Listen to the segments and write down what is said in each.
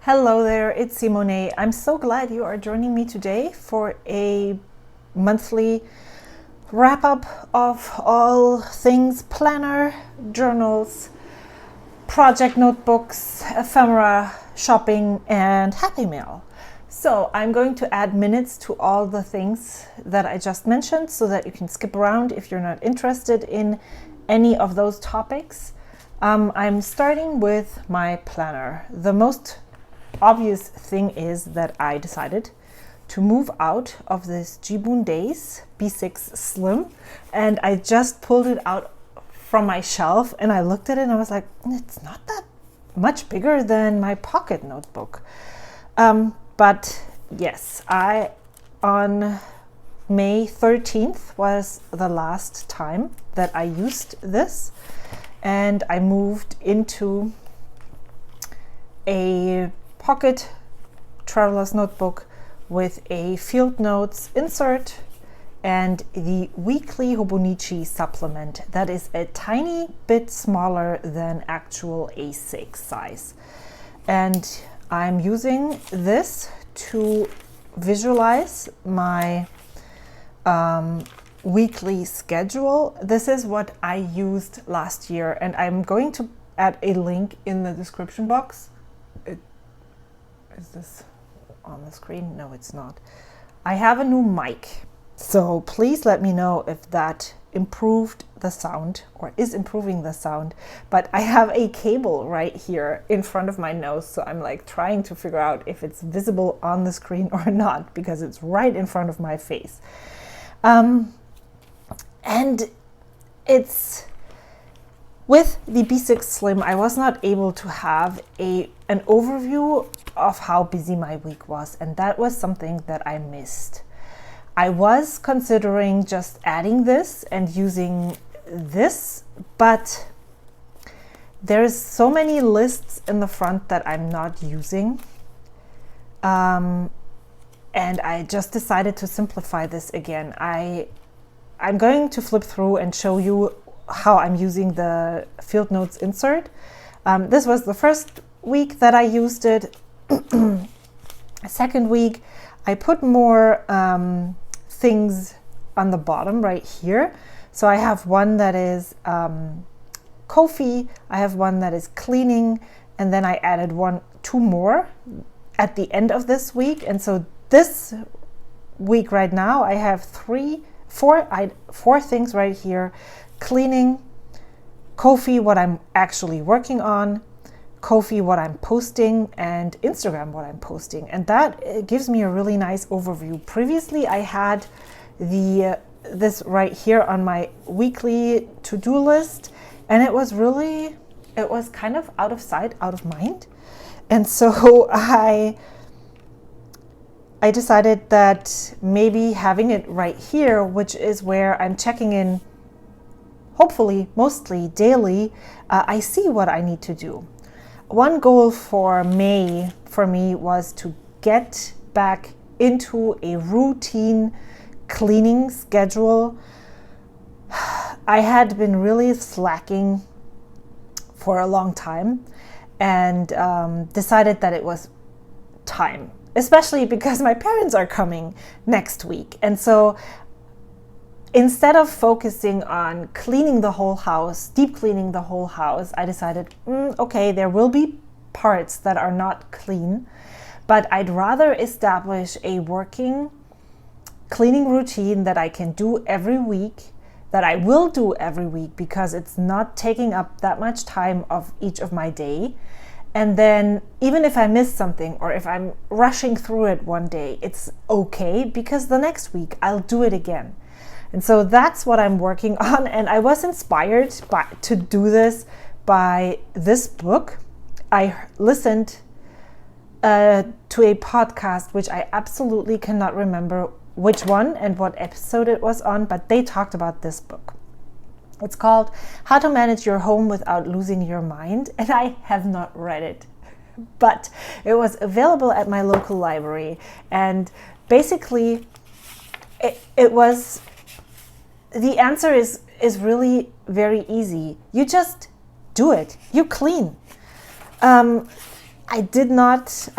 Hello there, it's Simone. I'm so glad you are joining me today for a monthly wrap-up of all things planner, journals, project notebooks, ephemera, shopping, and Happy Mail. So I'm going to add minutes to all the things that I just mentioned so that you can skip around if you're not interested in any of those topics. I'm starting with my planner. The most obvious thing is that I decided to move out of this Jibun Days B6 Slim, and I just pulled it out from my shelf and I looked at it and I was like, it's not that much bigger than my pocket notebook. But yes, on May 13th was the last time that I used this, and I moved into a pocket traveler's notebook with a field notes insert and the weekly Hobonichi supplement that is a tiny bit smaller than actual A6 size. And I'm using this to visualize my weekly schedule. This is what I used last year, and I'm going to add a link in the description box. Is this on the screen? No, it's not. I have a new mic, so please let me know if that improved the sound or is improving the sound. But I have a cable right here in front of my nose, so I'm like trying to figure out if it's visible on the screen or not, because it's right in front of my face. And it's with the B6 Slim, I was not able to have an overview of how busy my week was, and that was something that I missed. I was considering just adding this and using this, but there's so many lists in the front that I'm not using. And I just decided to simplify this again. I'm going to flip through and show you how I'm using the field notes insert. This was the first week that I used it. Second week, I put more things on the bottom right here. So I have one that is coffee, I have one that is cleaning, and then I added two more at the end of this week. And so this week right now, I have four things right here: cleaning, coffee, what I'm actually working on, coffee, what I'm posting, and Instagram, what I'm posting. And that gives me a really nice overview. Previously, I had this right here on my weekly to-do list, and it was kind of out of sight, out of mind. And so I decided that maybe having it right here, which is where I'm checking in, hopefully mostly daily, I see what I need to do. One goal for May for me was to get back into a routine cleaning schedule. I had been really slacking for a long time, and decided that it was time, especially because my parents are coming next week. And so instead of focusing on cleaning the whole house, deep cleaning the whole house, I decided, okay, there will be parts that are not clean, but I'd rather establish a working cleaning routine that I can do every week, that I will do every week, because it's not taking up that much time of each of my day. And then even if I miss something or if I'm rushing through it one day, it's okay, because the next week I'll do it again. And so that's what I'm working on. And I was inspired to do this by this book. I listened to a podcast, which I absolutely cannot remember which one and what episode it was on, but they talked about this book. It's called How to Manage Your Home Without Losing Your Mind. And I have not read it, but it was available at my local library. And basically it was, the answer is really very easy. You just do it. You clean. I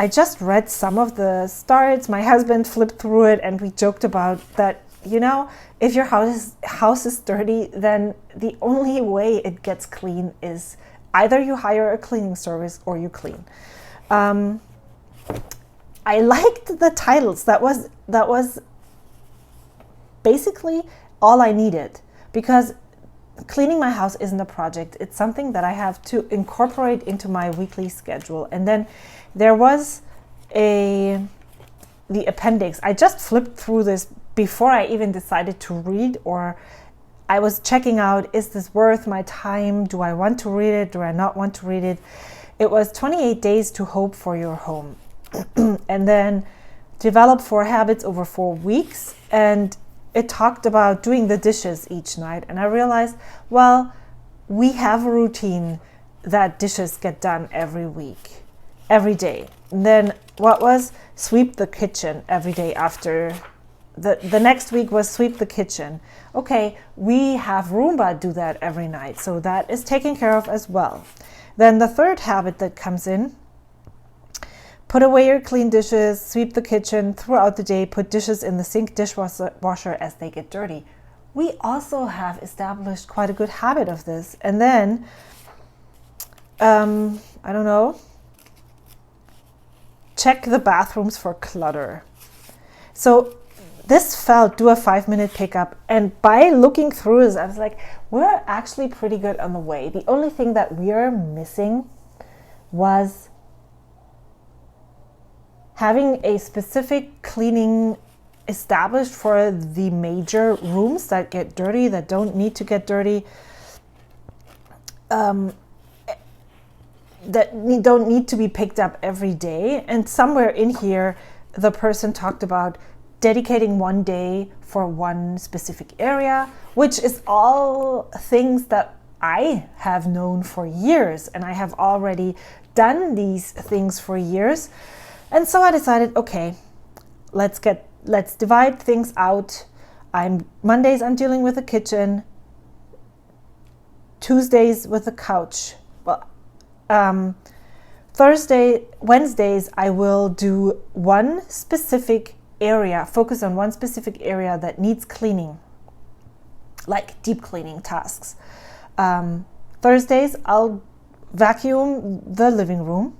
just read some of the starts. My husband flipped through it and we joked about that, you know, if your house is dirty, then the only way it gets clean is either you hire a cleaning service or you clean. I liked the titles. That was basically all I needed, because cleaning my house isn't a project. It's something that I have to incorporate into my weekly schedule. And then there was the appendix. I just flipped through this before I even decided to read, or I was checking out, is this worth my time? Do I want to read it? Do I not want to read it? It was 28 days to hope for your home. And then develop 4 habits over 4 weeks. And it talked about doing the dishes each night. And I realized, well, we have a routine that dishes get done every week, every day. And then what was sweep the kitchen every day after the next week was sweep the kitchen. Okay, we have Roomba do that every night. So that is taken care of as well. Then the third habit that comes in, put away your clean dishes, sweep the kitchen throughout the day, put dishes in the sink dishwasher as they get dirty. We also have established quite a good habit of this. And then, I don't know, check the bathrooms for clutter. So this felt, do a 5-minute pickup. And by looking through this, I was like, we're actually pretty good on the way. The only thing that we're missing was having a specific cleaning established for the major rooms that get dirty, that don't need to get dirty, that don't need to be picked up every day. And somewhere in here, the person talked about dedicating one day for one specific area, which is all things that I have known for years, and I have already done these things for years. And so I decided, okay, let's divide things out. Mondays I'm dealing with the kitchen, Tuesdays with the couch. Well, Wednesdays I will do one specific area, focus on one specific area that needs cleaning, like deep cleaning tasks. Thursdays I'll vacuum the living room.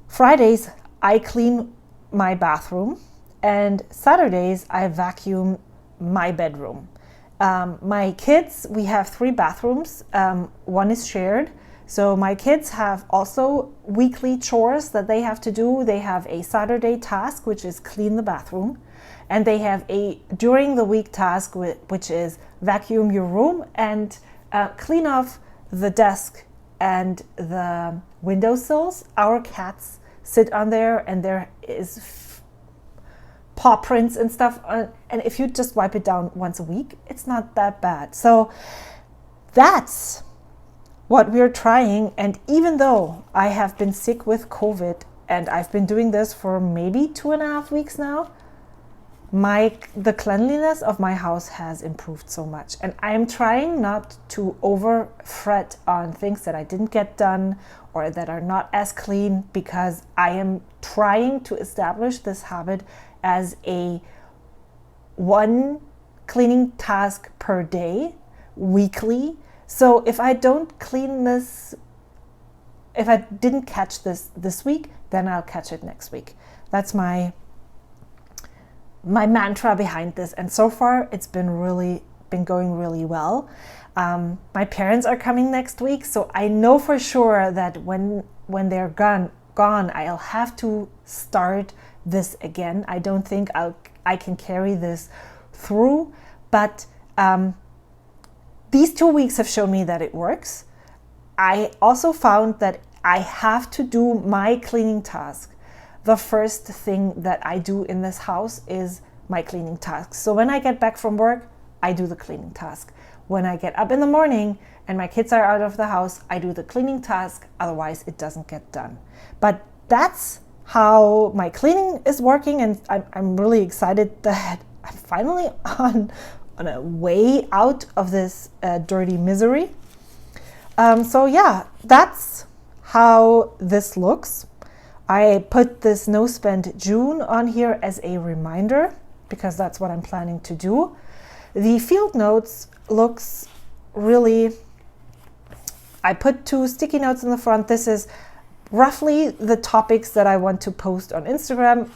Fridays I clean my bathroom, and Saturdays I vacuum my bedroom. My kids, we have 3 bathrooms. One is shared. So my kids have also weekly chores that they have to do. They have a Saturday task, which is clean the bathroom. And they have a during the week task, which is vacuum your room and clean off the desk and the windowsills. Our cats sit on there and there is paw prints and stuff. And if you just wipe it down once a week, it's not that bad. So that's what we're trying. And even though I have been sick with COVID and I've been doing this for maybe 2.5 weeks now, the cleanliness of my house has improved so much. And I'm trying not to over fret on things that I didn't get done or that are not as clean, because I am trying to establish this habit as a one cleaning task per day, weekly. So if I don't clean this, if I didn't catch this week, then I'll catch it next week. That's my mantra behind this. And so far it's been going really well. My parents are coming next week, so I know for sure that when they're gone, I'll have to start this again. I don't think I can carry this through, but these 2 weeks have shown me that it works. I also found that I have to do my cleaning task. The first thing that I do in this house is my cleaning task. So when I get back from work, I do the cleaning task. When I get up in the morning and my kids are out of the house, I do the cleaning task. Otherwise, it doesn't get done. But that's how my cleaning is working, and I'm really excited that I'm finally on a way out of this dirty misery. So yeah, that's how this looks. I put this No Spend June on here as a reminder because that's what I'm planning to do. The field notes looks really, I put 2 sticky notes in the front. This is roughly the topics that I want to post on Instagram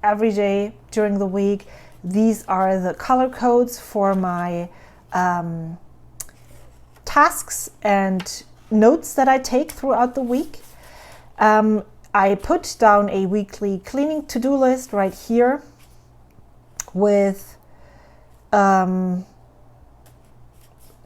every day during the week. These are the color codes for my tasks and notes that I take throughout the week. I put down a weekly cleaning to-do list right here with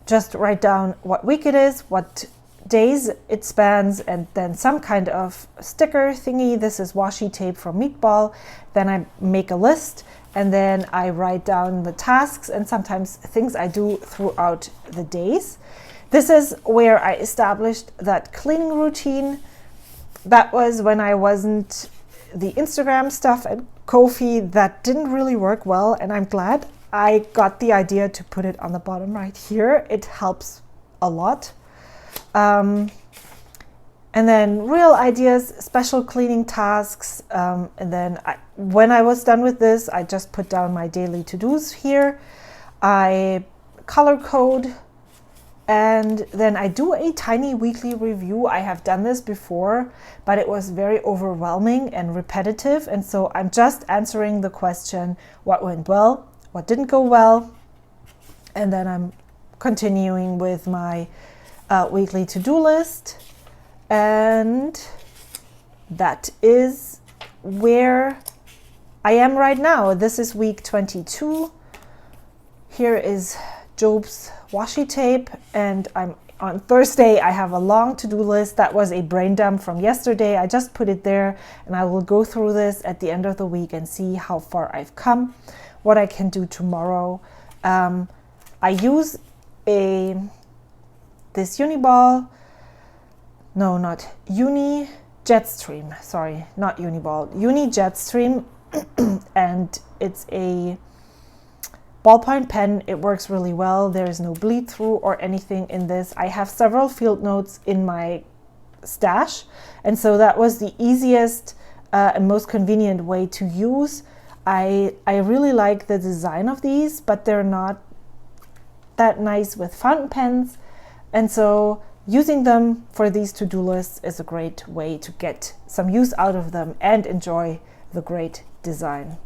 just write down what week it is, what days it spans, and then some kind of sticker thingy. This is washi tape from Meatball. Then I make a list, and then I write down the tasks and sometimes things I do throughout the days. This is where I established that cleaning routine. That was when I wasn't the Instagram stuff and Ko-fi. That didn't really work well, and I'm glad I got the idea to put it on the bottom right here. It helps a lot. And then real ideas, special cleaning tasks. And then when I was done with this, I just put down my daily to-dos here. I color code, and then I do a tiny weekly review. I have done this before, but it was very overwhelming and repetitive. And so I'm just answering the question, what went well, what didn't go well. And then I'm continuing with my weekly to-do list. And that is where I am right now. This is week 22. Here is Job's washi tape, and I'm on Thursday. I have a long to-do list. That was a brain dump from yesterday. I just put it there, and I will go through this at the end of the week and see how far I've come, what I can do tomorrow. I use this Uniball, no, not Uni Jetstream, sorry, not Uniball, Uni Jetstream, and it's a ballpoint pen. It works really well. There is no bleed through or anything in this. I have several field notes in my stash, and so that was the easiest and most convenient way to use. I really like the design of these, but they're not that nice with fountain pens, and so using them for these to-do lists is a great way to get some use out of them and enjoy the great design.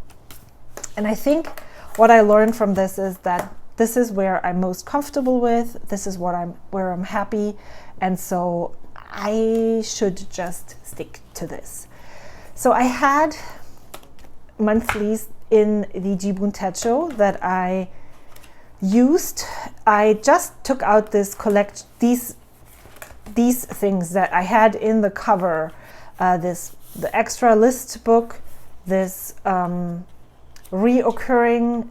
And I think what I learned from this is that this is where I'm most comfortable with. This is where I'm happy, and so I should just stick to this. So I had monthlies in the Jibun Techo that I used. I just took out this these things that I had in the cover, the extra list book, this reoccurring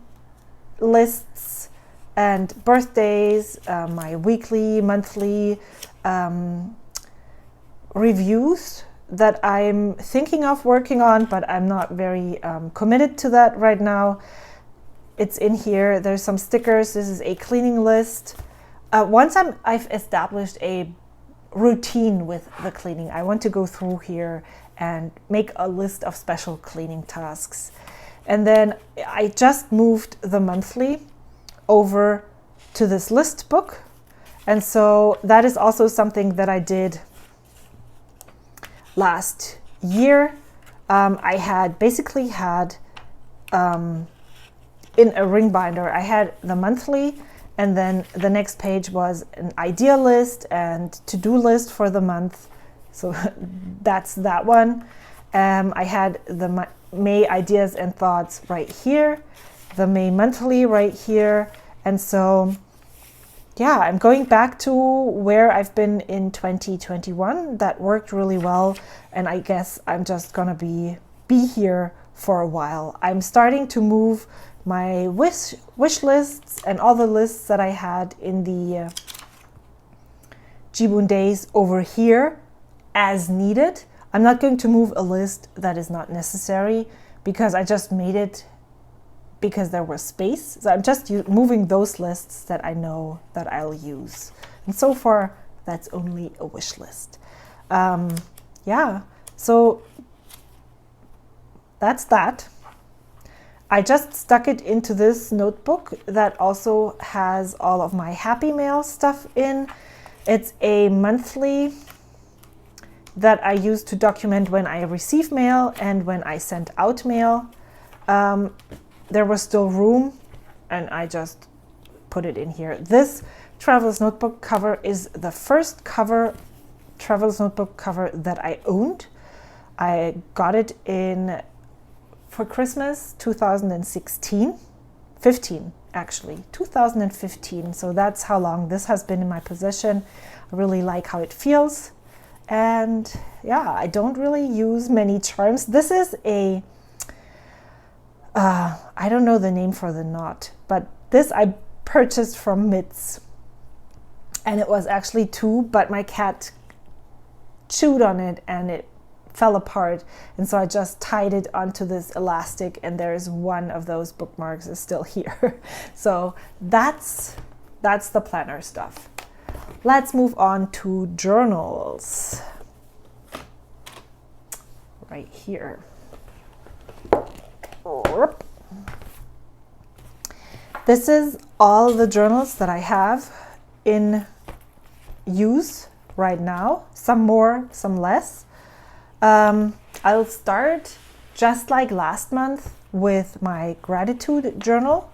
lists and birthdays, my weekly, monthly reviews that I'm thinking of working on, but I'm not very committed to that right now. It's in here. There's some stickers. This is a cleaning list. Once I've established a routine with the cleaning, I want to go through here and make a list of special cleaning tasks. And then I just moved the monthly over to this list book. And so that is also something that I did last year. I had basically had in a ring binder, I had the monthly, and then the next page was an idea list and to-do list for the month. So that's that one. I had the May ideas and thoughts right here, the May monthly right here. And so, yeah, I'm going back to where I've been in 2021. That worked really well. And I guess I'm just gonna be here for a while. I'm starting to move my wish lists and all the lists that I had in the Jibun days over here as needed. I'm not going to move a list that is not necessary because I just made it because there was space. So I'm just moving those lists that I know that I'll use. And so far, that's only a wish list. Yeah, so that's that. I just stuck it into this notebook that also has all of my Happy Mail stuff in. It's a monthly that I use to document when I receive mail and when I send out mail. There was still room and I just put it in here. This Traveler's Notebook cover is the first Traveler's Notebook cover that I owned. I got it for Christmas 2015 actually, 2015. So that's how long this has been in my possession. I really like how it feels. And yeah, I don't really use many charms. This is a, I don't know the name for the knot, but this I purchased from Mitz. And it was actually 2, but my cat chewed on it and it fell apart, and so I just tied it onto this elastic, and there's one of those bookmarks is still here. So that's the planner stuff. Let's move on to journals. Right here. This is all the journals that I have in use right now, some more, some less. I'll start just like last month with my gratitude journal.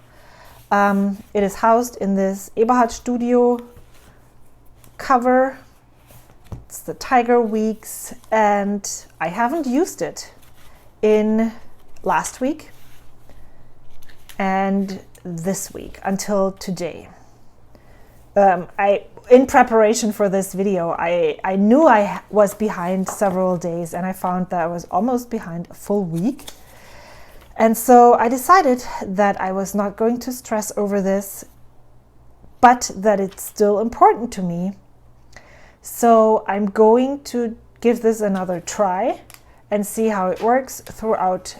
It is housed in this Eberhart Studio cover. It's the Tiger Weeks, and I haven't used it in last week and this week until today. In preparation for this video, I knew I was behind several days, and I found that I was almost behind a full week. And so I decided that I was not going to stress over this, but that it's still important to me. So I'm going to give this another try and see how it works throughout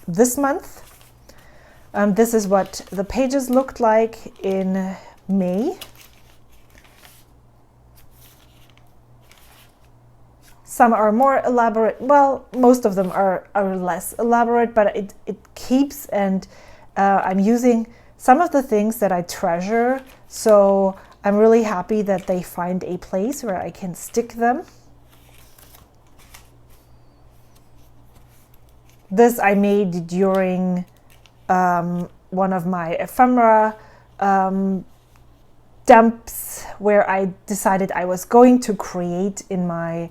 this month. This is what the pages looked like in May. Some are more elaborate. Well, most of them are less elaborate, but it keeps, and I'm using some of the things that I treasure. So I'm really happy that they find a place where I can stick them. This I made during one of my ephemera dumps, where I decided I was going to create in my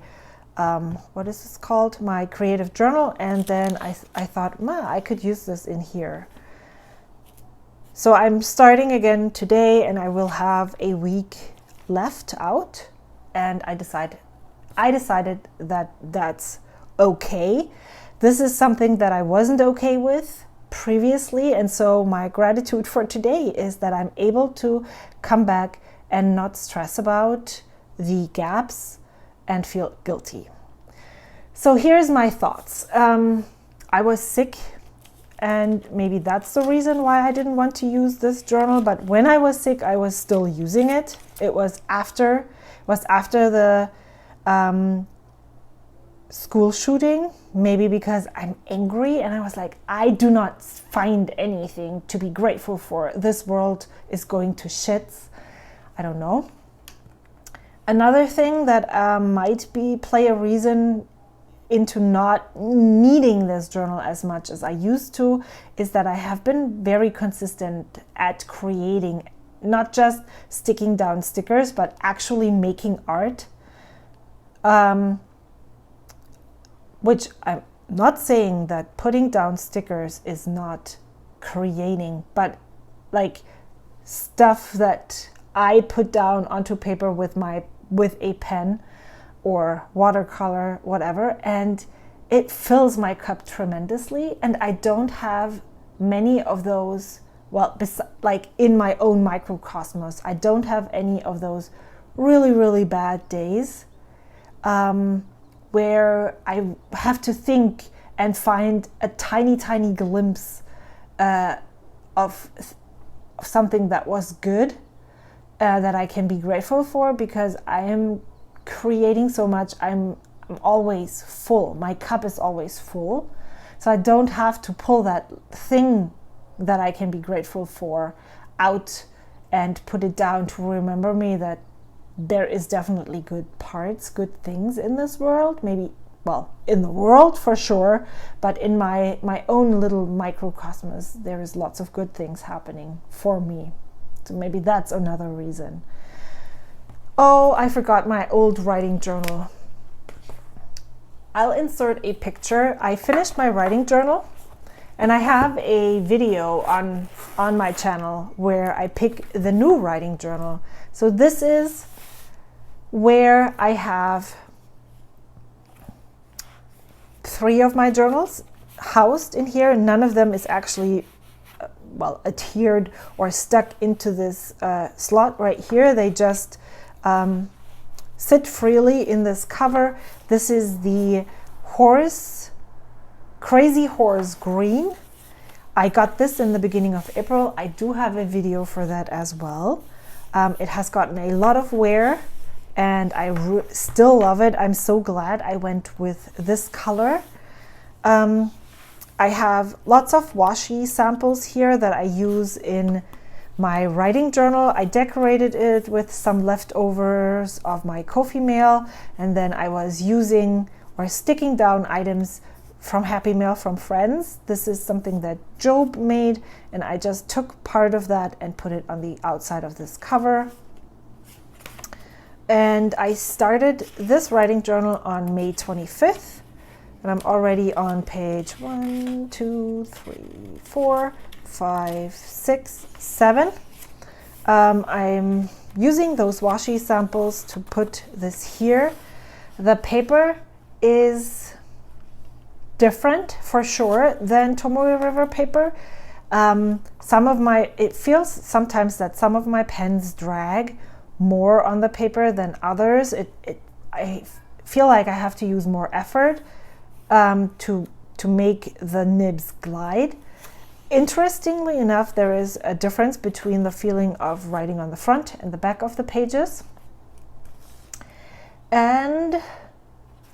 what is this called? My creative journal. And then I thought, I could use this in here. So I'm starting again today, and I will have a week left out. And I decided that that's okay. This is something that I wasn't okay with previously. And so my gratitude for today is that I'm able to come back and not stress about the gaps and feel guilty. So here's my thoughts. I was sick, and maybe that's the reason why I didn't want to use this journal, but when I was sick, I was still using it. It was after the school shooting, maybe because I'm angry, and I was like, I do not find anything to be grateful for. This world is going to shits. I don't know. Another thing that might play a reason into not needing this journal as much as I used to is that I have been very consistent at creating, not just sticking down stickers, but actually making art. Which I'm not saying that putting down stickers is not creating, but like stuff that I put down onto paper with a pen or watercolor, whatever, and it fills my cup tremendously. And I don't have many of those, well, like in my own microcosmos, I don't have any of those really, really bad days where I have to think and find a tiny, tiny glimpse of something that was good. That I can be grateful for, because I am creating so much. I'm I'm always full. My cup is always full. So I don't have to pull that thing that I can be grateful for out and put it down to remember me that there is definitely good parts, good things in this world. Maybe, well, in the world for sure, but in my own little microcosmos, there is lots of good things happening for me. So maybe that's another reason. Oh, I forgot my old writing journal. I'll insert a picture. I finished my writing journal, and I have a video on my channel where I pick the new writing journal. So this is where I have 3 of my journals housed in here. None of them is actually adhered or stuck into this slot right here. They just sit freely in this cover. This is the Crazy Horse Green. I got this in the beginning of April. I do have a video for that as well. It has gotten a lot of wear, and I still love it. I'm so glad I went with this color. I have lots of washi samples here that I use in my writing journal. I decorated it with some leftovers of my Ko-fi mail, and then I was using or sticking down items from Happy Mail from friends. This is something that Job made, and I just took part of that and put it on the outside of this cover. And I started this writing journal on May 25th, and I'm already on page 1, 2, 3, 4, 5, 6, 7. I'm using those washi samples to put this here. The paper is different for sure than Tomoe River paper. It feels sometimes that some of my pens drag more on the paper than others. I feel like I have to use more effort to make the nibs glide. Interestingly enough, there is a difference between the feeling of writing on the front and the back of the pages. And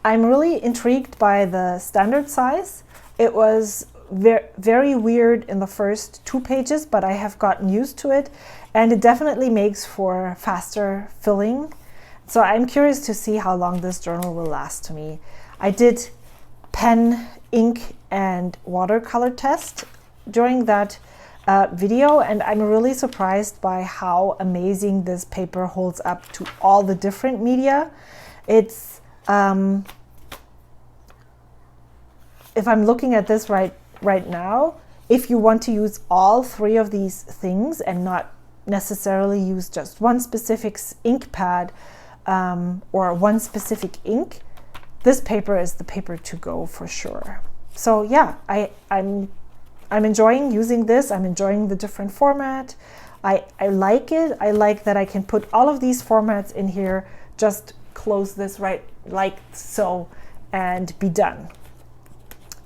I'm really intrigued by the standard size. It was very weird in the first 2 pages, but I have gotten used to it, and it definitely makes for faster filling. So I'm curious to see how long this journal will last me. I did pen, ink, and watercolor test during that video, and I'm really surprised by how amazing this paper holds up to all the different media. It's if I'm looking at this right now, if you want to use all 3 of these things and not necessarily use just one specific ink pad or one specific ink, this paper is the paper to go for sure. So yeah, I'm enjoying using this. I'm enjoying the different format. I like it. I like that I can put all of these formats in here, just close this right like so, and be done.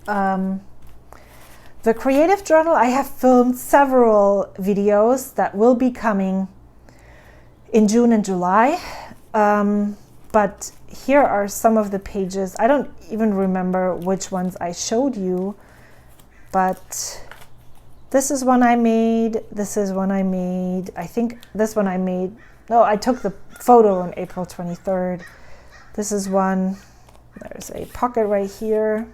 The creative journal, I have filmed several videos that will be coming in June and July. But here are some of the pages. I don't even remember which ones I showed you, but this is one I made. This is one I made. I think this one I made. No, I took the photo on April 23rd. This is one. There's a pocket right here.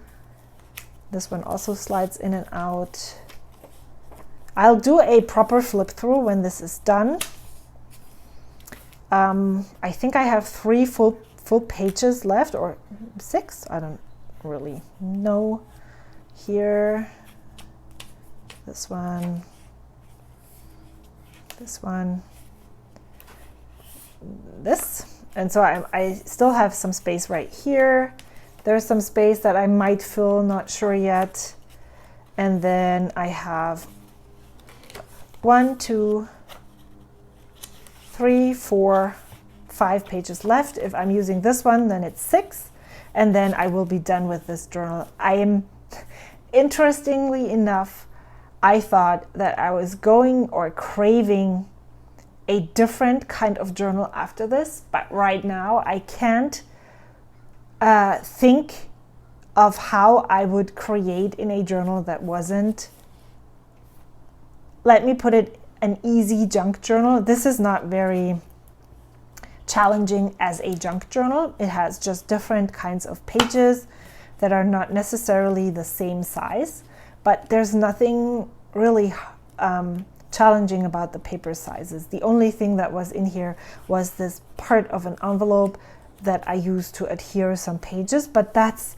This one also slides in and out. I'll do a proper flip through when this is done. I think I have 3 full pages left, or 6. I don't really know. Here, this one, this one, this. And so I still have some space right here. There's some space that I might fill, not sure yet. And then I have 1, 2, 3, 4, 5 pages left. If I'm using this one, then it's 6. And then I will be done with this journal. Interestingly enough, I thought that I was going or craving a different kind of journal after this, but right now I can't think of how I would create in a journal that wasn't, let me put it, an easy junk journal. This is not very challenging as a junk journal. It has just different kinds of pages that are not necessarily the same size, but there's nothing really challenging about the paper sizes. The only thing that was in here was this part of an envelope that I used to adhere some pages, but that's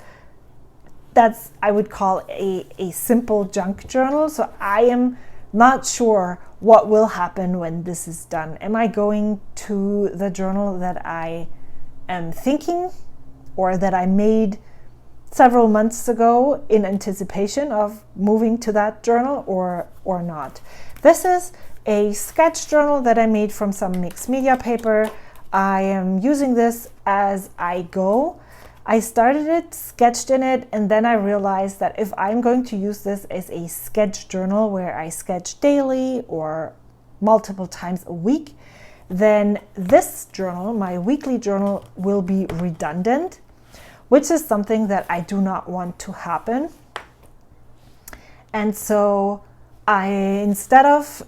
I would call a simple junk journal. So I am not sure what will happen when this is done. Am I going to the journal that I am thinking, or that I made several months ago in anticipation of moving to that journal, or not? This is a sketch journal that I made from some mixed media paper. I am using this as I go. I started it, sketched in it, and then I realized that if I'm going to use this as a sketch journal where I sketch daily or multiple times a week, then this journal, my weekly journal, will be redundant, which is something that I do not want to happen. And so instead of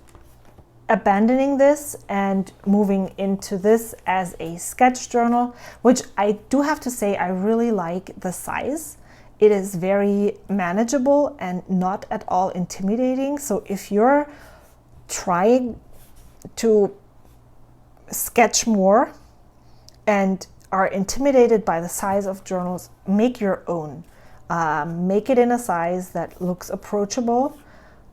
abandoning this and moving into this as a sketch journal, which I do have to say I really like the size. It is very manageable and not at all intimidating. So if you're trying to sketch more and are intimidated by the size of journals, make your own. Make it in a size that looks approachable.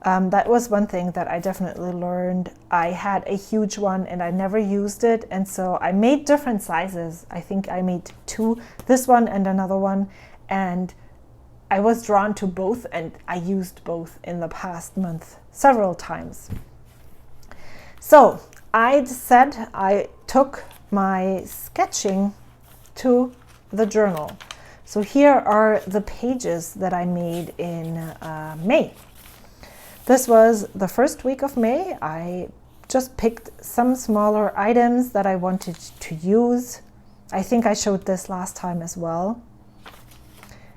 That was one thing that I definitely learned. I had a huge one and I never used it, and so I made different sizes. I think I made two, this one and another one, and I was drawn to both, and I used both in the past month several times. So I said I took my sketching to the journal. So here are the pages that I made in May. This was the first week of May. I just picked some smaller items that I wanted to use. I think I showed this last time as well.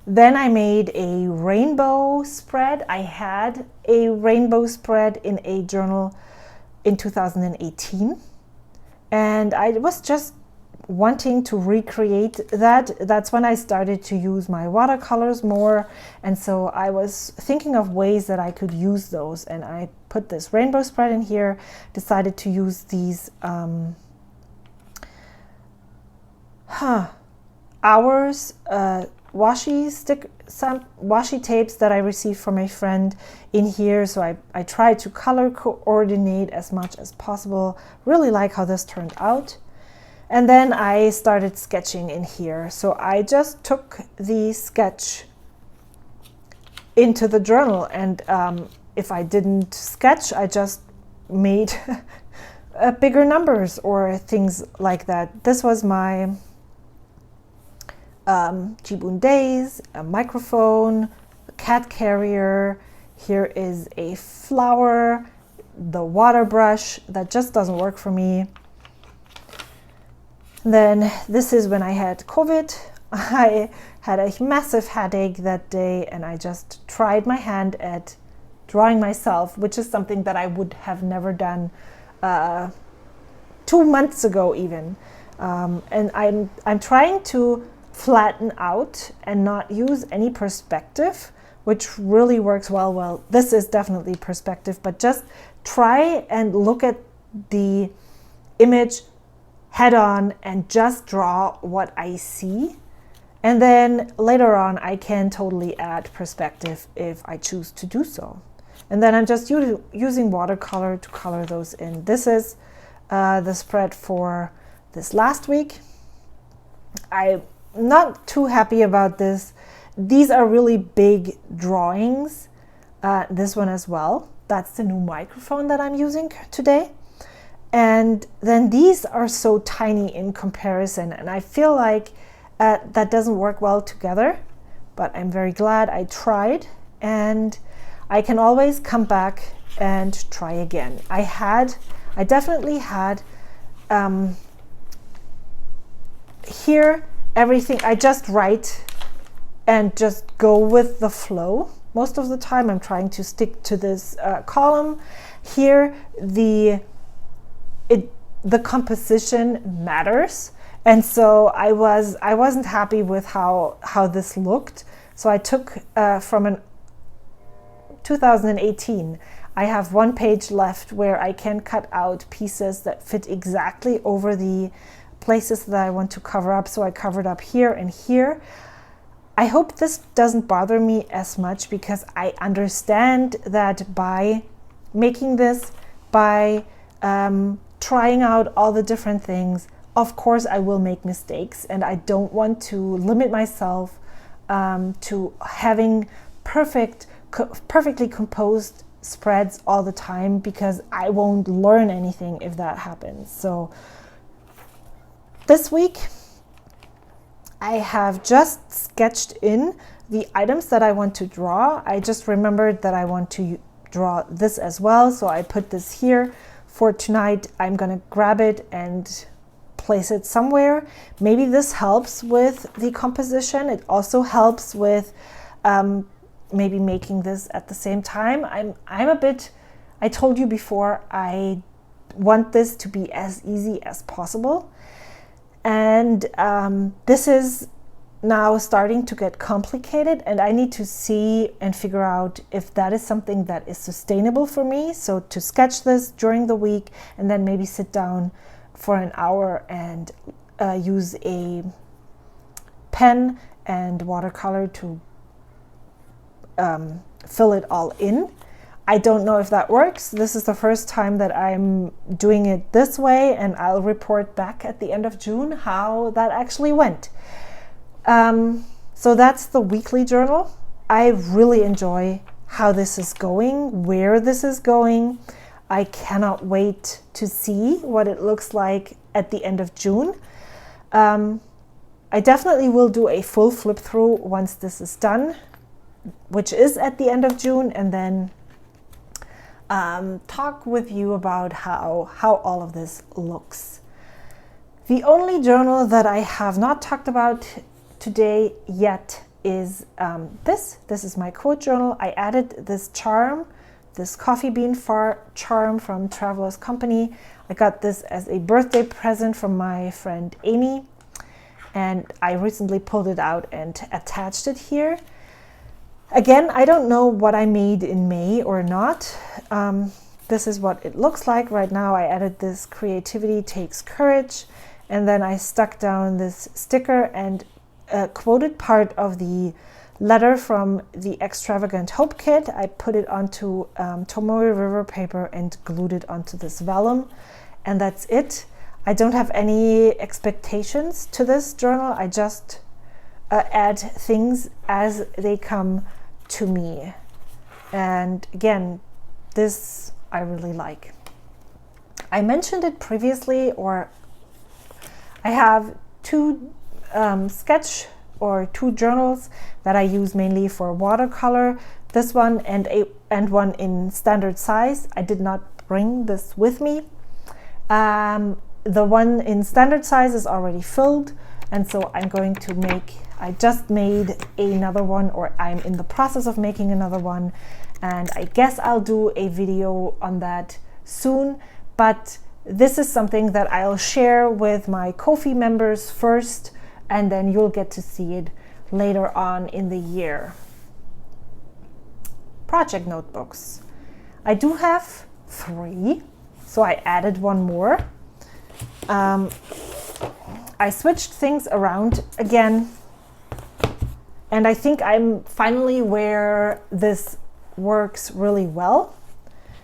Then I made a rainbow spread. I had a rainbow spread in a journal in 2018. And I was just wanting to recreate that. That's when I started to use my watercolors more, and so I was thinking of ways that I could use those, and I put this rainbow spread in here, decided to use these hours washi tapes that I received from a friend in here. So I tried to color coordinate as much as possible. Really like how this turned out. And then I started sketching in here. So I just took the sketch into the journal, and if I didn't sketch, I just made bigger numbers or things like that. This was my Jibun days, a microphone, a cat carrier. Here is a flower, the water brush that just doesn't work for me. Then this is when I had COVID. I had a massive headache that day, and I just tried my hand at drawing myself, which is something that I would have never done 2 months ago even. And I'm trying to flatten out and not use any perspective, which really works well. Well, this is definitely perspective, but just try and look at the image head on and just draw what I see. And then later on, I can totally add perspective if I choose to do so. And then I'm just using watercolor to color those in. This is the spread for this last week. I'm not too happy about this. These are really big drawings. This one as well. That's the new microphone that I'm using today. And then these are so tiny in comparison, and I feel like that doesn't work well together, but I'm very glad I tried, and I can always come back and try again. I definitely had here everything, I just write and just go with the flow. Most of the time I'm trying to stick to this column. Here the composition matters, and so I wasn't happy with how this looked. So I took from an 2018, I have one page left where I can cut out pieces that fit exactly over the places that I want to cover up. So I covered up here and here. I hope this doesn't bother me as much, because I understand that by making this, by trying out all the different things, of course I will make mistakes, and I don't want to limit myself to having perfectly composed spreads all the time, because I won't learn anything if that happens. So this week I have just sketched in the items that I want to draw. I just remembered that I want to draw this as well, so I put this here for tonight. I'm gonna grab it and place it somewhere. Maybe this helps with the composition. It also helps with maybe making this at the same time. I'm a bit, I told you before, I want this to be as easy as possible. And this is now starting to get complicated, and I need to see and figure out if that is something that is sustainable for me. So to sketch this during the week and then maybe sit down for an hour and use a pen and watercolor to fill it all in. I don't know if that works. This is the first time that I'm doing it this way, and I'll report back at the end of June how that actually went. So that's the weekly journal. I really enjoy how this is going, where this is going. I cannot wait to see what it looks like at the end of June. I definitely will do a full flip through once this is done, which is at the end of June, and then talk with you about how all of this looks. The only journal that I have not talked about today yet is this. This is my quote journal. I added this charm, this coffee bean charm from Traveler's Company. I got this as a birthday present from my friend Amy, and I recently pulled it out and attached it here. Again, I don't know what I made in May or not. This is what it looks like right now. I added this creativity takes courage, and then I stuck down this sticker and quoted part of the letter from the Extravagant Hope kit. I put it onto Tomoe River paper and glued it onto this vellum, and that's it. I don't have any expectations to this journal. I just add things as they come to me. And again, this I really like. I mentioned it previously, or I have two two journals that I use mainly for watercolor. This one and one in standard size. I did not bring this with me. The one in standard size is already filled, and so I'm going to I just made another one, or I'm in the process of making another one, and I guess I'll do a video on that soon. But this is something that I'll share with my Ko-fi members first, and then you'll get to see it later on in the year. Project notebooks. I do have 3, so I added one more. I switched things around again, and I think I'm finally where this works really well.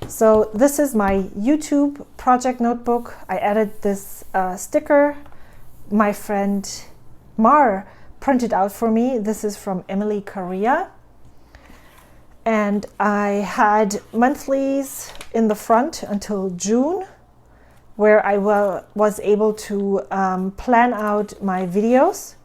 So this is my YouTube project notebook. I added this sticker my friend Mar printed out for me. This is from Emily Correa. And I had monthlies in the front until June, where I was able to plan out my videos.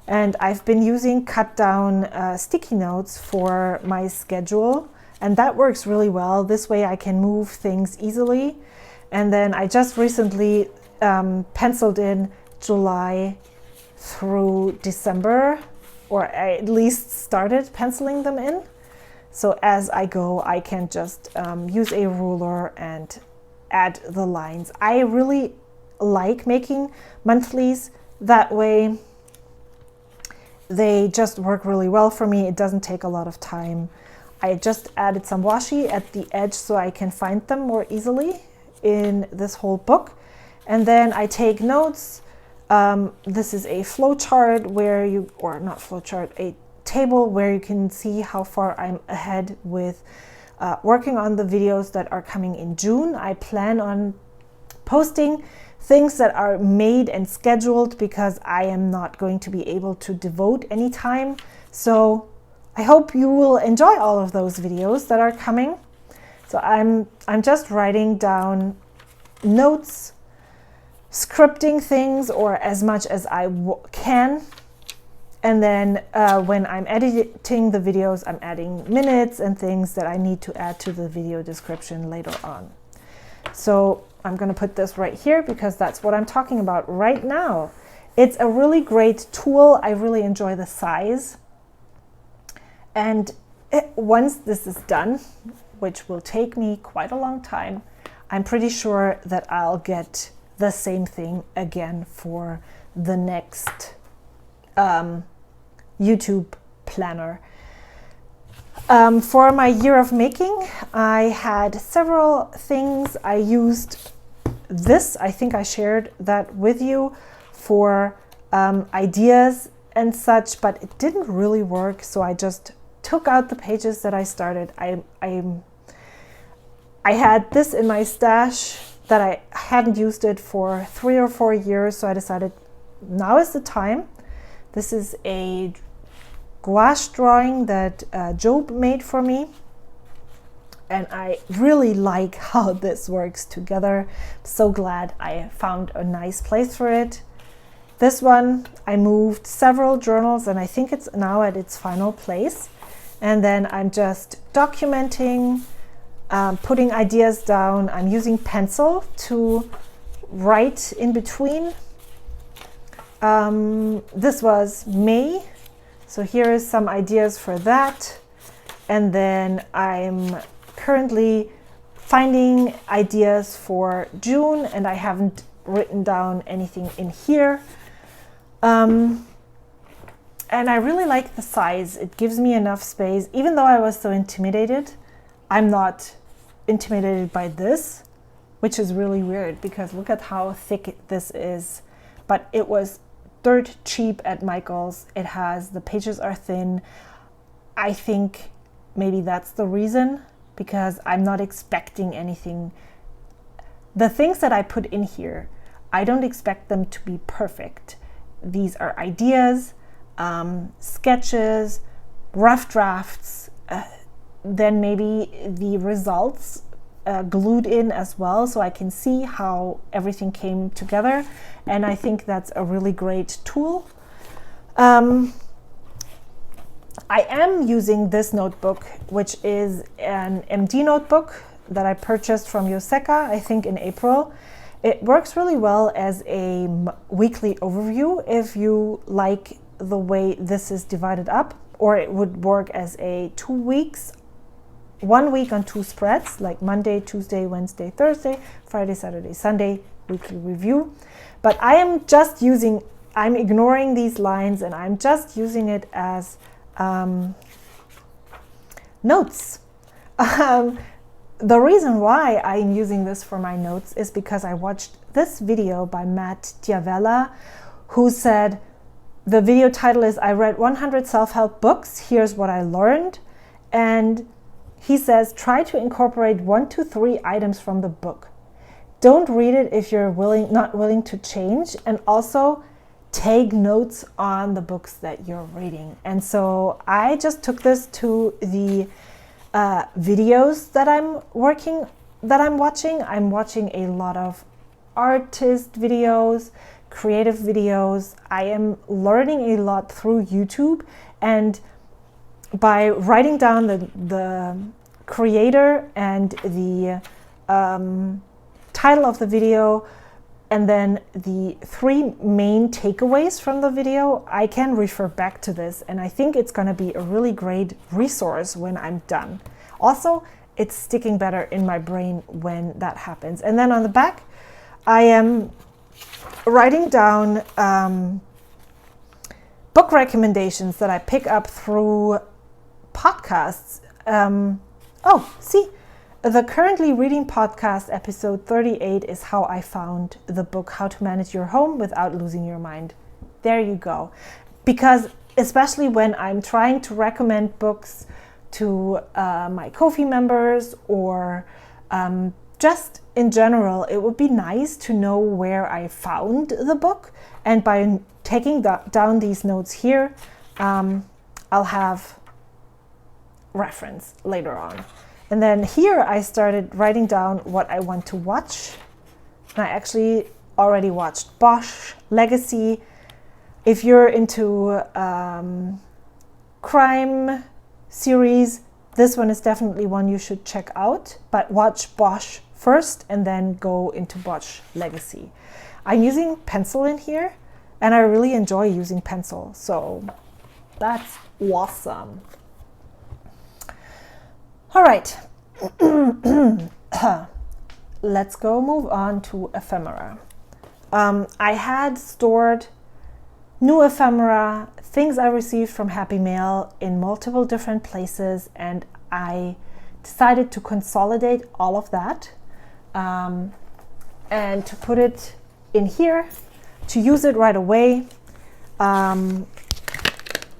And I've been using cut down sticky notes for my schedule, and that works really well. This way I can move things easily. And then I just recently penciled in July through December, or I at least started penciling them in. So as I go, I can just use a ruler and add the lines. I really like making monthlies that way. They just work really well for me. It doesn't take a lot of time. I just added some washi at the edge so I can find them more easily in this whole book. And then I take notes. This is a flow chart where you, or not flow chart, a table where you can see how far I'm ahead with working on the videos that are coming in June. I plan on posting things that are made and scheduled because I am not going to be able to devote any time. So I hope you will enjoy all of those videos that are coming. So I'm just writing down notes, scripting things, or as much as I can. And then when I'm editing the videos, I'm adding minutes and things that I need to add to the video description later on. So I'm going to put this right here because that's what I'm talking about right now. It's a really great tool. I really enjoy the size. And once this is done, which will take me quite a long time, I'm pretty sure that I'll get the same thing again for the next YouTube planner. For my year of making, I had several things. I used this, I think I shared that with you, for ideas and such, but it didn't really work, so I just took out the pages that I started. I had this in my stash that I hadn't used it for 3 or 4 years, so I decided now is the time. This is a gouache drawing that Job made for me, and I really like how this works together. So glad I found a nice place for it. This one, I moved several journals and I think it's now at its final place. And then I'm just documenting, putting ideas down. I'm using pencil to write in between. This was May, so here is some ideas for that. And then I'm currently finding ideas for June, and I haven't written down anything in here. And I really like the size. It gives me enough space. Even though I was so intimidated, I'm not intimidated by this, which is really weird because look at how thick this is. But it was dirt cheap at Michael's. It has, the pages are thin. I think maybe that's the reason, because I'm not expecting anything. The things that I put in here, I don't expect them to be perfect. These are ideas, sketches, rough drafts, then maybe the results glued in as well, so I can see how everything came together. And I think that's a really great tool. I am using this notebook, which is an MD notebook that I purchased from Yoseka, I think in April. It works really well as a weekly overview if you like the way this is divided up, or it would work as a 2 weeks, 1 week on 2 spreads, like Monday, Tuesday, Wednesday, Thursday, Friday, Saturday, Sunday, weekly review. But I am just using, I'm ignoring these lines and I'm just using it as notes. The reason why I'm using this for my notes is because I watched this video by Matt Diavella, who said, the video title is, I read 100 self-help books, here's what I learned. And he says, try to incorporate 1 to 3 items from the book. Don't read it if you're not willing to change, and also take notes on the books that you're reading. And so I just took this to the videos that I'm watching. I'm watching a lot of artist videos, creative videos. I am learning a lot through YouTube, and by writing down the creator and the title of the video, and then the 3 main takeaways from the video, I can refer back to this, and I think it's going to be a really great resource when I'm done. Also, it's sticking better in my brain when that happens. And then on the back, I am writing down book recommendations that I pick up through podcasts. See, the Currently Reading podcast, episode 38, is how I found the book How to Manage Your Home Without Losing Your Mind. There you go. Because especially when I'm trying to recommend books to my Ko-fi members, or just in general, it would be nice to know where I found the book. And by taking down these notes here, I'll have reference later on. And then here I started writing down what I want to watch. And I actually already watched Bosch Legacy. If you're into crime series, this one is definitely one you should check out, but watch Bosch first and then go into Bosch Legacy. I'm using pencil in here, and I really enjoy using pencil, so that's awesome. All right, let's go move on to ephemera. I had stored new ephemera, things I received from Happy Mail, in multiple different places, and I decided to consolidate all of that and to put it in here, to use it right away. And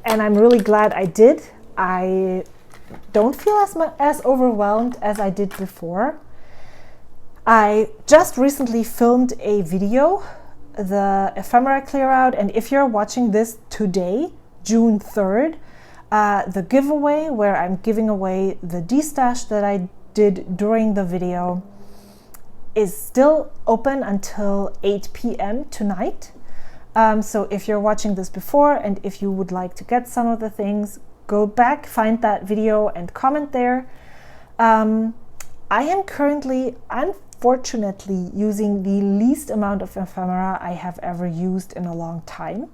I'm really glad I did. I don't feel as overwhelmed as I did before. I just recently filmed a video, the ephemera clear out, and if you're watching this today, June 3rd, the giveaway where I'm giving away the destash that I did during the video is still open until 8 p.m. tonight. So if you're watching this before and if you would like to get some of the things, go back, find that video and comment there. I am currently, unfortunately, using the least amount of ephemera I have ever used in a long time.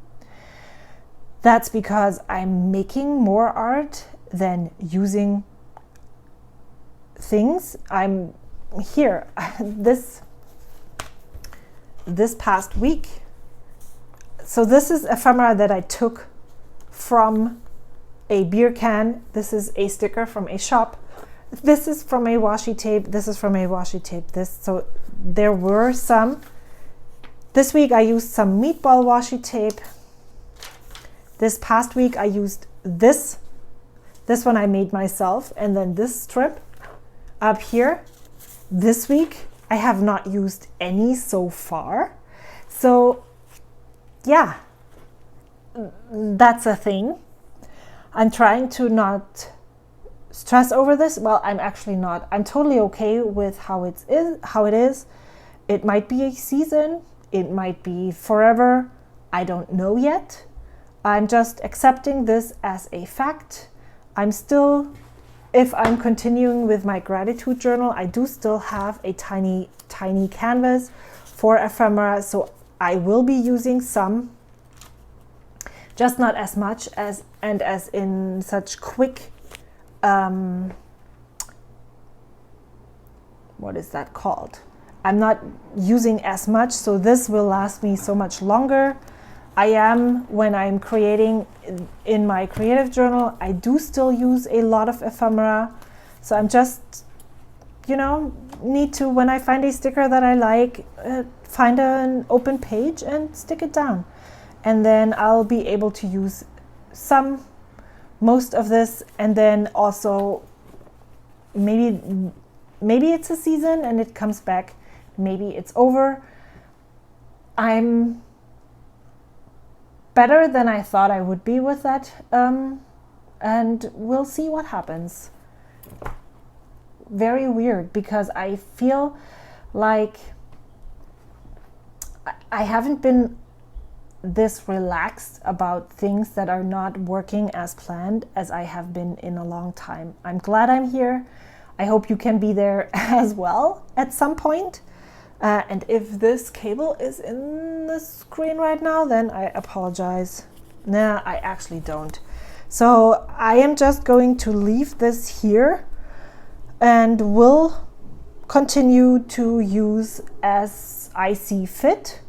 That's because I'm making more art than using things. I'm here this past week. So this is ephemera that I took from a beer can. This is a sticker from a shop. This is from a washi tape. This is from a washi tape. So there were some. This week I used some meatball washi tape. This past week I used this one I made myself, and then this strip up here. This week I have not used any so far. So yeah, that's a thing. I'm trying to not stress over this. Well, I'm actually not. I'm totally okay with how it is. It might be a season. It might be forever. I don't know yet. I'm just accepting this as a fact. I'm still, if I'm continuing with my gratitude journal, I do still have a tiny canvas for ephemera, so I will be using some, just not as much as in such quick, what is that called? I'm not using as much, so this will last me so much longer. I am, when I'm creating in my creative journal, I do still use a lot of ephemera. So I'm just, need to, when I find a sticker that I like, find an open page and stick it down. And then I'll be able to use most of this, and then also maybe it's a season and it comes back. Maybe it's over. I'm better than I thought I would be with that, and we'll see what happens. Very weird, because I feel like I haven't been this relaxed about things that are not working as planned as I have been in a long time. I'm glad I'm here. I hope you can be there as well at some point. And if this cable is in the screen right now, then I apologize. Nah, I actually don't. So I am just going to leave this here and will continue to use as I see fit.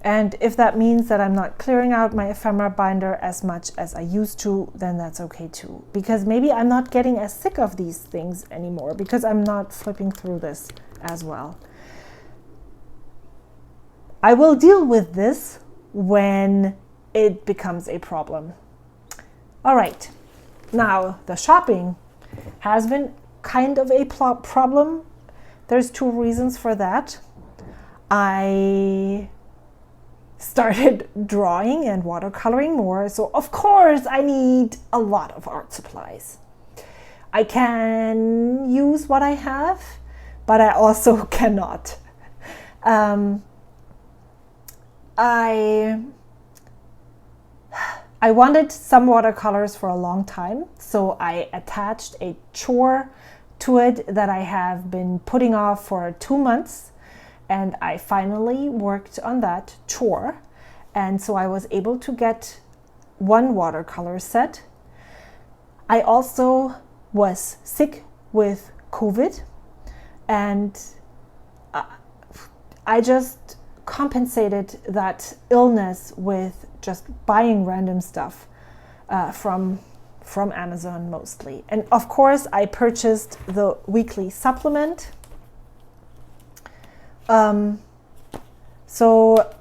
And if that means that I'm not clearing out my ephemera binder as much as I used to, then that's okay too. Because maybe I'm not getting as sick of these things anymore because I'm not flipping through this as well. I will deal with this when it becomes a problem. All right, now the shopping has been kind of a problem. There's two reasons for that. I started drawing and watercoloring more, so of course I need a lot of art supplies. I can use what I have, but I also cannot. I wanted some watercolors for a long time, so I attached a chore to it that I have been putting off for 2 months, and I finally worked on that chore, and so I was able to get one watercolor set. I also was sick with COVID, and I just compensated that illness with just buying random stuff from Amazon mostly. And of course I purchased the weekly supplement. So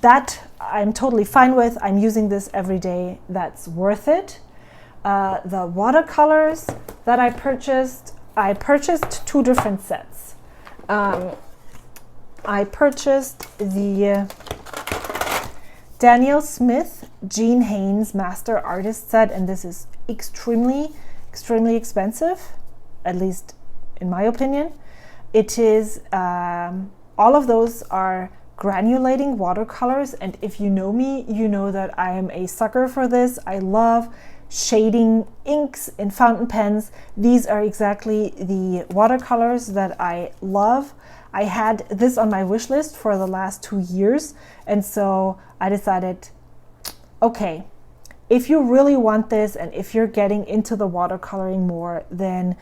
that I'm totally fine with. I'm using this every day. That's worth it. The watercolors that I purchased 2 different sets. I purchased the Daniel Smith Jean Haynes Master Artist set, and this is extremely expensive, at least in my opinion. It is, all of those are granulating watercolors, and if you know me, you know that I am a sucker for this. I love shading inks in fountain pens. These are exactly the watercolors that I love. I had this on my wish list for the last 2 years, and so I decided, okay, if you really want this and if you're getting into the watercoloring more, then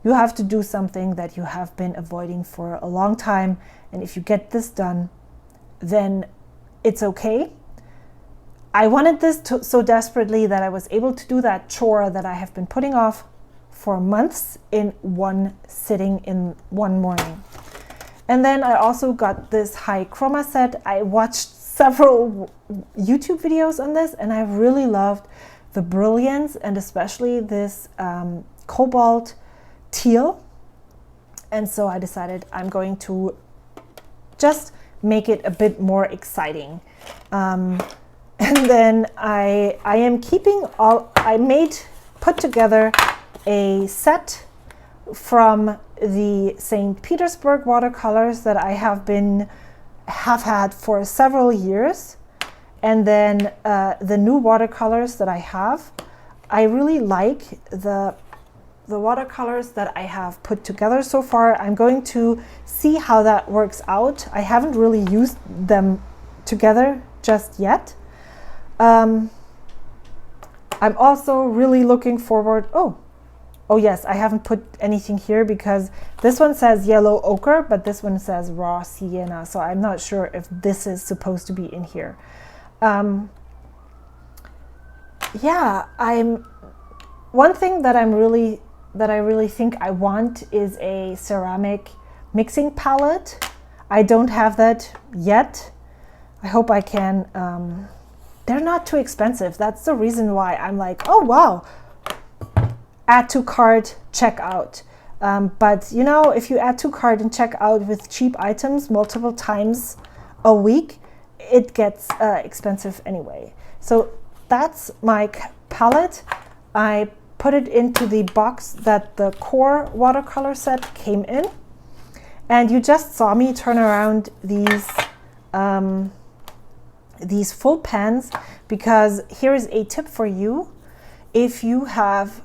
you have to do something that you have been avoiding for a long time, and if you get this done, then it's okay. I wanted this so desperately that I was able to do that chore that I have been putting off for months in one sitting in one morning. And then I also got this high chroma set. I watched several YouTube videos on this, and I really loved the brilliance and especially this cobalt teal. And so I decided I'm going to just make it a bit more exciting. And then I am keeping all, put together a set from the St. Petersburg watercolors that I have had for several years, and then the new watercolors that I have. I really like the watercolors that I have put together so far. I'm going to see how that works out. I haven't really used them together just yet. I'm also really looking forward. Oh yes, I haven't put anything here because this one says yellow ochre, but this one says raw sienna, so I'm not sure if this is supposed to be in here. Yeah, one thing that I really think I want is a ceramic mixing palette. I don't have that yet. I hope I can. They're not too expensive. That's the reason why I'm like, oh wow, add to cart, check out. But you know, if you add to cart and check out with cheap items multiple times a week, it gets expensive anyway. So that's my palette. I put it into the box that the core watercolor set came in. And you just saw me turn around these full pans, because here is a tip for you. If you have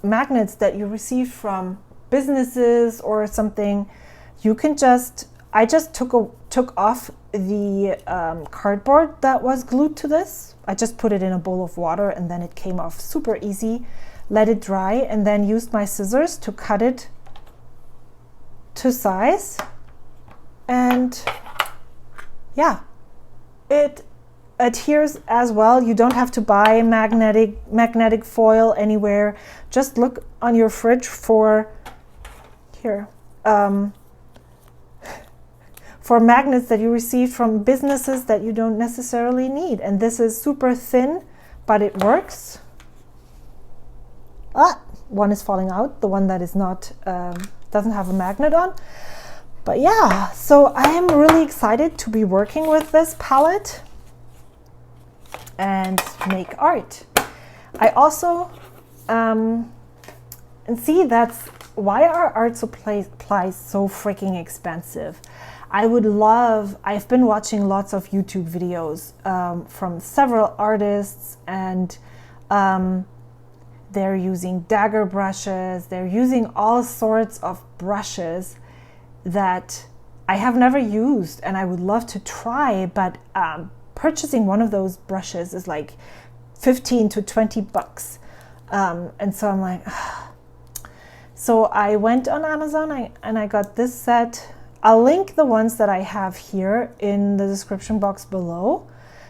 magnets that you receive from businesses or something, you can I just took off the cardboard that was glued to this. I just put it in a bowl of water and then it came off super easy. Let it dry and then used my scissors to cut it to size. And yeah, it adheres as well. You don't have to buy magnetic foil anywhere. Just look on your fridge for for magnets that you receive from businesses that you don't necessarily need. And this is super thin, but it works. One is falling out, the one that is not doesn't have a magnet on. But yeah, so I am really excited to be working with this palette and make art. I also and see, that's why are art supplies so freaking expensive. I've been watching lots of YouTube videos from several artists, and they're using dagger brushes, they're using all sorts of brushes that I have never used and I would love to try, but purchasing one of those brushes is like 15 to 20 bucks. And so I'm like, so I went on Amazon and I got this set. I'll link the ones that I have here in the description box below.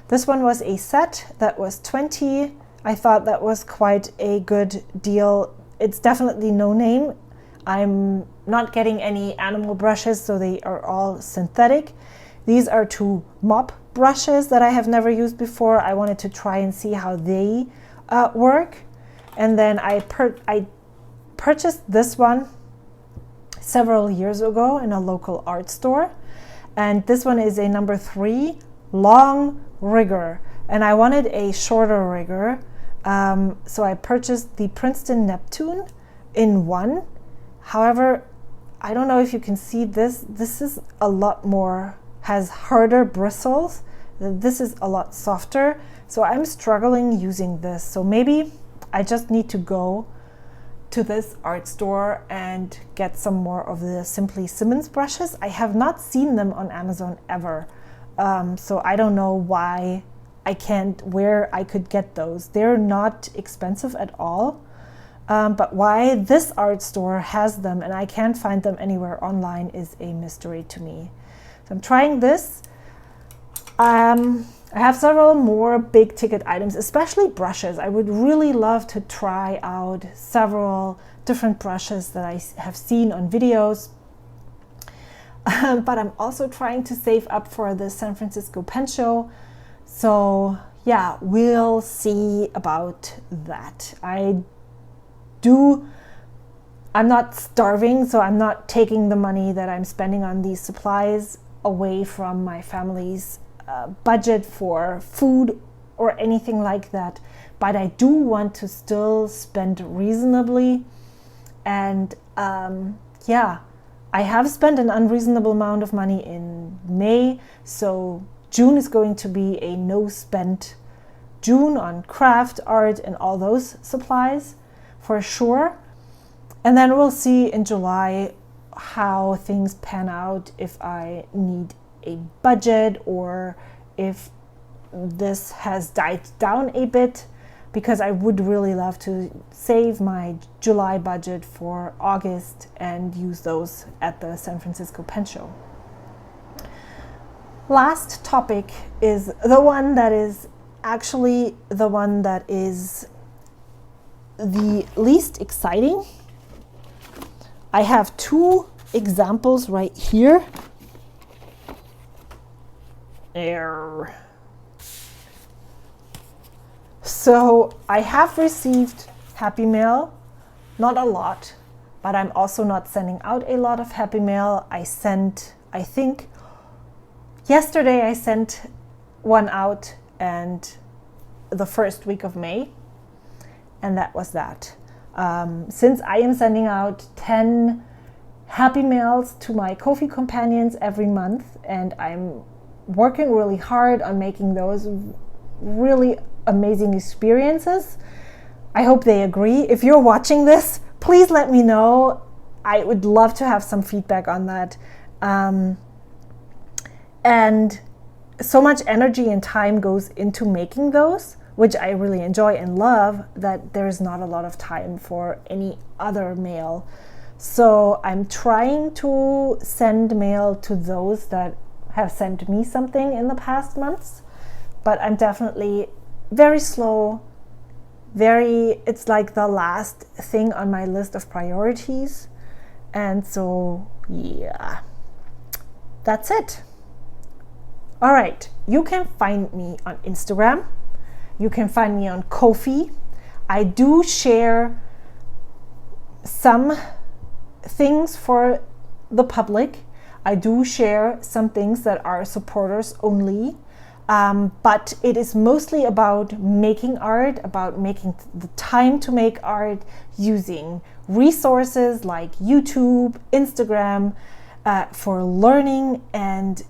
This one was a set that was 20. I thought that was quite a good deal. It's definitely no name. I'm not getting any animal brushes, so they are all synthetic. These are 2 mop brushes that I have never used before. I wanted to try and see how they work. And then I purchased this one several years ago in a local art store. And this one is a number 3 long rigger. And I wanted a shorter rigger. So I purchased the Princeton Neptune in 1. However, I don't know if you can see this. This is a lot more, has harder bristles. This is a lot softer. So I'm struggling using this. So maybe I just need to go to this art store and get some more of the Simply Simmons brushes. I have not seen them on Amazon ever. So I don't know why where I could get those. They're not expensive at all. But why this art store has them and I can't find them anywhere online is a mystery to me. So I'm trying this. I have several more big ticket items, especially brushes. I would really love to try out several different brushes that I have seen on videos. But I'm also trying to save up for the San Francisco Pen Show. So yeah, we'll see about that. I'm not starving, so I'm not taking the money that I'm spending on these supplies away from my family's budget for food or anything like that. But I do want to still spend reasonably. And yeah, I have spent an unreasonable amount of money in May, so June is going to be a no-spend June on craft, art, and all those supplies for sure. And then we'll see in July how things pan out, if I need a budget or if this has died down a bit, because I would really love to save my July budget for August and use those at the San Francisco Pen Show. Last topic is the one that is actually the one that is the least exciting. I have 2 examples right here. There. So I have received Happy Mail, not a lot, but I'm also not sending out a lot of Happy Mail. I think yesterday I sent one out, and the first week of May, and that was that. Since I am sending out 10 Happy Mails to my Ko-fi companions every month, and I'm working really hard on making those really amazing experiences. I hope they agree. If you're watching this, please let me know I would love to have some feedback on that. And so much energy and time goes into making those, which I really enjoy and love, that there's not a lot of time for any other mail. So I'm trying to send mail to those that have sent me something in the past months, but I'm definitely very slow. It's like the last thing on my list of priorities. And so, yeah, that's it. All right, you can find me on Instagram. You can find me on Ko-fi. I do share some things for the public. I do share some things that are supporters only. But it is mostly about making art, about making the time to make art, using resources like YouTube, Instagram, for learning and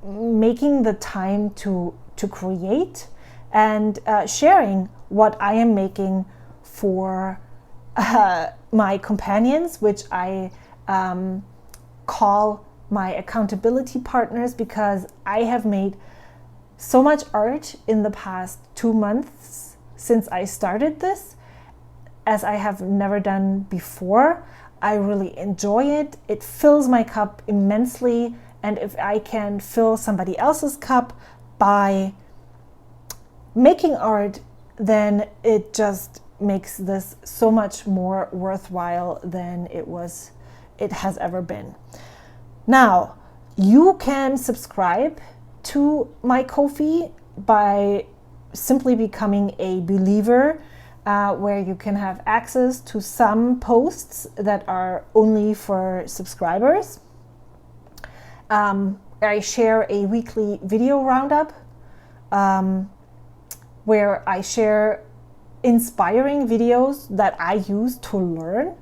making the time to create, and sharing what I am making for my companions, which I call my accountability partners, because I have made so much art in the past 2 months since I started this, as I have never done before. I really enjoy it. It fills my cup immensely. And if I can fill somebody else's cup by making art, then it just makes this so much more worthwhile than it has ever been. Now, you can subscribe to my Ko-fi by simply becoming a believer, where you can have access to some posts that are only for subscribers. I share a weekly video roundup where I share inspiring videos that I use to learn,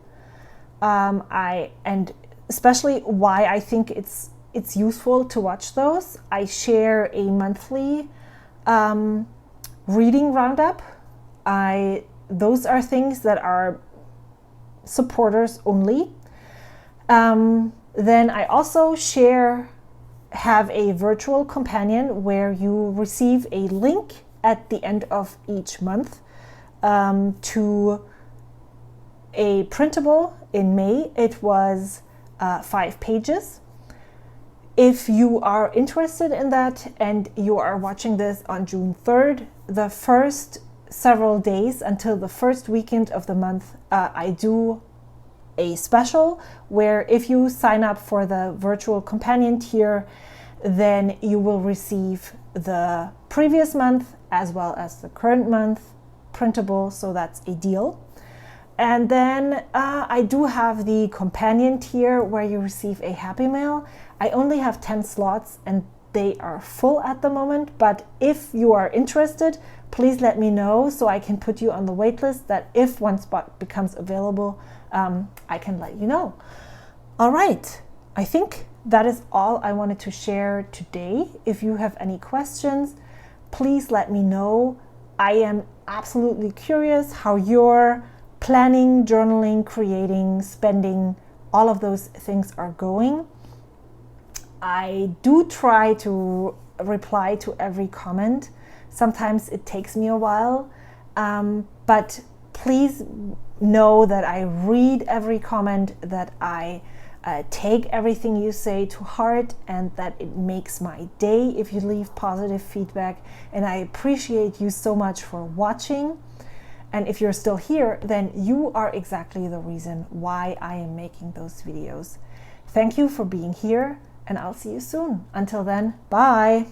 and especially why I think it's useful to watch those. I share a monthly reading roundup. Those are things that are supporters only. Then I also have a virtual companion where you receive a link at the end of each month to a printable. In May, it was 5 pages. If you are interested in that and you are watching this on June 3rd, the first several days until the first weekend of the month, I do a special where if you sign up for the virtual companion tier, then you will receive the previous month as well as the current month printable, so that's a deal. And then I do have the companion tier where you receive a happy mail. I only have 10 slots and they are full at the moment, but if you are interested, please let me know so I can put you on the wait list, that if one spot becomes available, I can let you know. All right, I think that is all I wanted to share today. If you have any questions, please let me know. I am absolutely curious how you're planning, journaling, creating, spending, all of those things are going. I do try to reply to every comment. Sometimes it takes me a while, but please know that I read every comment, that I take everything you say to heart, and that it makes my day if you leave positive feedback. And I appreciate you so much for watching. And if you're still here, then you are exactly the reason why I am making those videos. Thank you for being here, and I'll see you soon. Until then, bye.